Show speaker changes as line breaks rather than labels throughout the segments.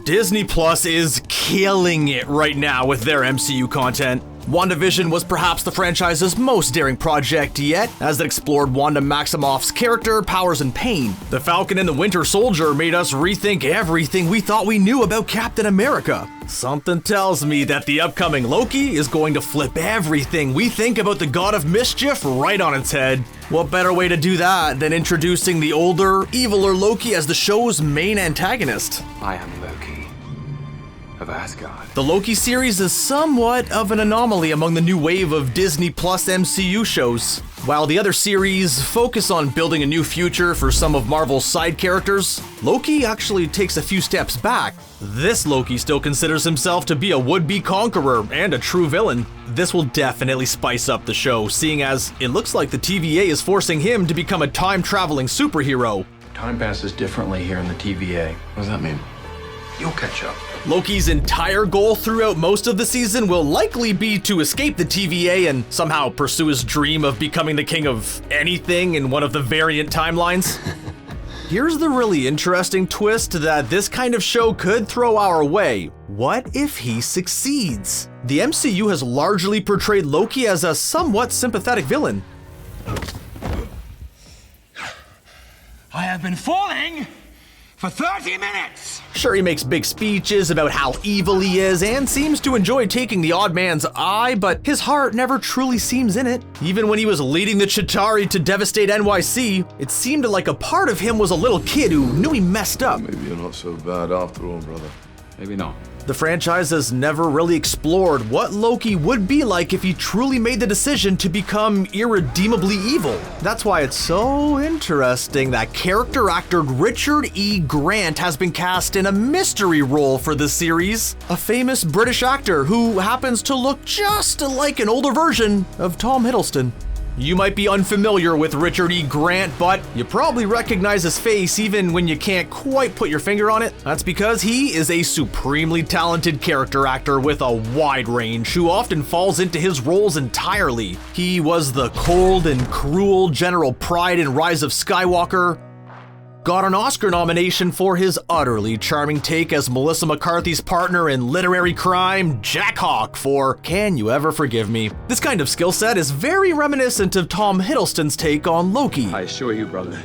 Disney Plus is killing it right now with their MCU content. WandaVision was perhaps the franchise's most daring project yet, as it explored Wanda Maximoff's character, powers, and pain. The Falcon and the Winter Soldier made us rethink everything we thought we knew about Captain America. Something tells me that the upcoming Loki is going to flip everything we think about the God of Mischief right on its head. What better way to do that than introducing the older, eviler Loki as the show's main antagonist?
I am Loki of Asgard.
The Loki series is somewhat of an anomaly among the new wave of Disney Plus MCU shows. While the other series focus on building a new future for some of Marvel's side characters, Loki actually takes a few steps back. This Loki still considers himself to be a would-be conqueror and a true villain. This will definitely spice up the show, seeing as it looks like the TVA is forcing him to become a time-traveling superhero.
Time passes differently here in the TVA. What does that mean? You'll catch up.
Loki's entire goal throughout most of the season will likely be to escape the TVA and somehow pursue his dream of becoming the king of anything in one of the variant timelines. Here's the really interesting twist that this kind of show could throw our way. What if he succeeds? The MCU has largely portrayed Loki as a somewhat sympathetic villain.
I have been falling for 30 minutes!
Sure, he makes big speeches about how evil he is and seems to enjoy taking the odd man's eye, but his heart never truly seems in it. Even when he was leading the Chitauri to devastate NYC, it seemed like a part of him was a little kid who knew he messed up.
Maybe you're not so bad after all, brother.
Maybe not.
The franchise has never really explored what Loki would be like if he truly made the decision to become irredeemably evil. That's why it's so interesting that character actor Richard E. Grant has been cast in a mystery role for this series. A famous British actor who happens to look just like an older version of Tom Hiddleston. You might be unfamiliar with Richard E. Grant, but you probably recognize his face even when you can't quite put your finger on it. That's because he is a supremely talented character actor with a wide range who often falls into his roles entirely. He was the cold and cruel General Pride in Rise of Skywalker, got an Oscar nomination for his utterly charming take as Melissa McCarthy's partner in literary crime, Jack Hawk, for Can You Ever Forgive Me? This kind of skill set is very reminiscent of Tom Hiddleston's take on Loki.
I assure you, brother,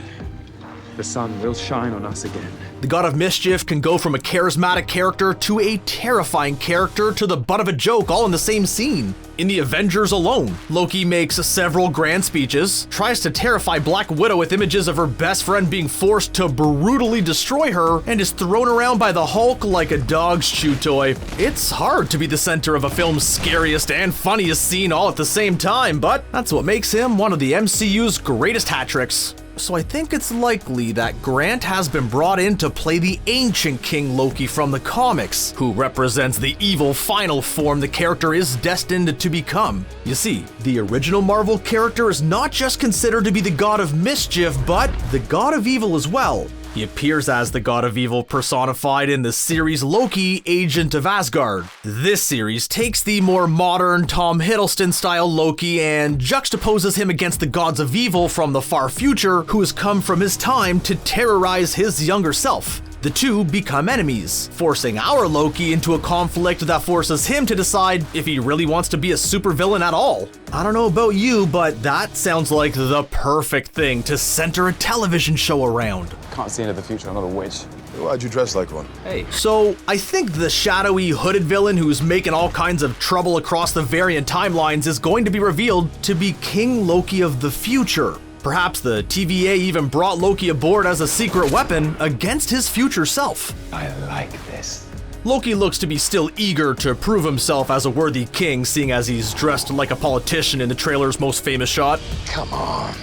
the sun will shine on us again.
The God of Mischief can go from a charismatic character to a terrifying character to the butt of a joke all in the same scene. In the Avengers alone, Loki makes several grand speeches, tries to terrify Black Widow with images of her best friend being forced to brutally destroy her, and is thrown around by the Hulk like a dog's chew toy. It's hard to be the center of a film's scariest and funniest scene all at the same time, but that's what makes him one of the MCU's greatest hat tricks. So I think it's likely that Grant has been brought in to play the ancient King Loki from the comics, who represents the evil final form the character is destined to become. You see, the original Marvel character is not just considered to be the God of Mischief, but the God of Evil as well. He appears as the God of Evil personified in the series Loki, Agent of Asgard. This series takes the more modern Tom Hiddleston-style Loki and juxtaposes him against the gods of evil from the far future who has come from his time to terrorize his younger self. The two become enemies, forcing our Loki into a conflict that forces him to decide if he really wants to be a supervillain at all. I don't know about you, but that sounds like the perfect thing to center a television show around.
Can't see into the future, I'm not a witch.
Why'd you dress like one?
Hey.
So, I think the shadowy, hooded villain who's making all kinds of trouble across the variant timelines is going to be revealed to be King Loki of the future. Perhaps the TVA even brought Loki aboard as a secret weapon against his future self.
I like this.
Loki looks to be still eager to prove himself as a worthy king, seeing as he's dressed like a politician in the trailer's most famous shot.
Come on.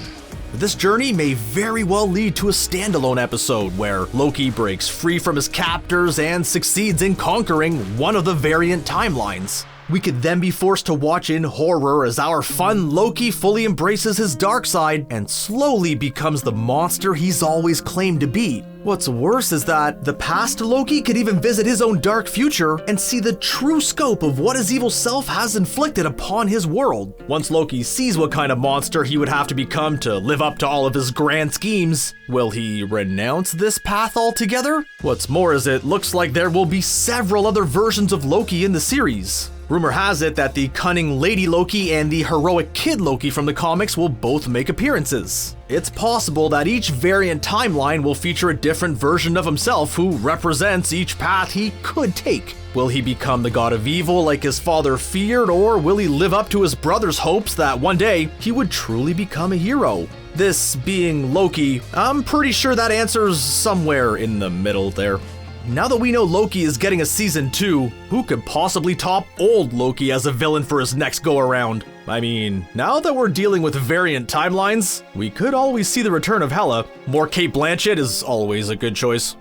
This journey may very well lead to a standalone episode where Loki breaks free from his captors and succeeds in conquering one of the variant timelines. We could then be forced to watch in horror as our fun Loki fully embraces his dark side and slowly becomes the monster he's always claimed to be. What's worse is that the past Loki could even visit his own dark future and see the true scope of what his evil self has inflicted upon his world. Once Loki sees what kind of monster he would have to become to live up to all of his grand schemes, will he renounce this path altogether? What's more is it looks like there will be several other versions of Loki in the series. Rumor has it that the cunning Lady Loki and the heroic Kid Loki from the comics will both make appearances. It's possible that each variant timeline will feature a different version of himself who represents each path he could take. Will he become the god of evil like his father feared, or will he live up to his brother's hopes that one day he would truly become a hero? This being Loki, I'm pretty sure that answer's somewhere in the middle there. Now that we know Loki is getting a season 2, who could possibly top old Loki as a villain for his next go-around? I mean, now that we're dealing with variant timelines, we could always see the return of Hela. More Cate Blanchett is always a good choice.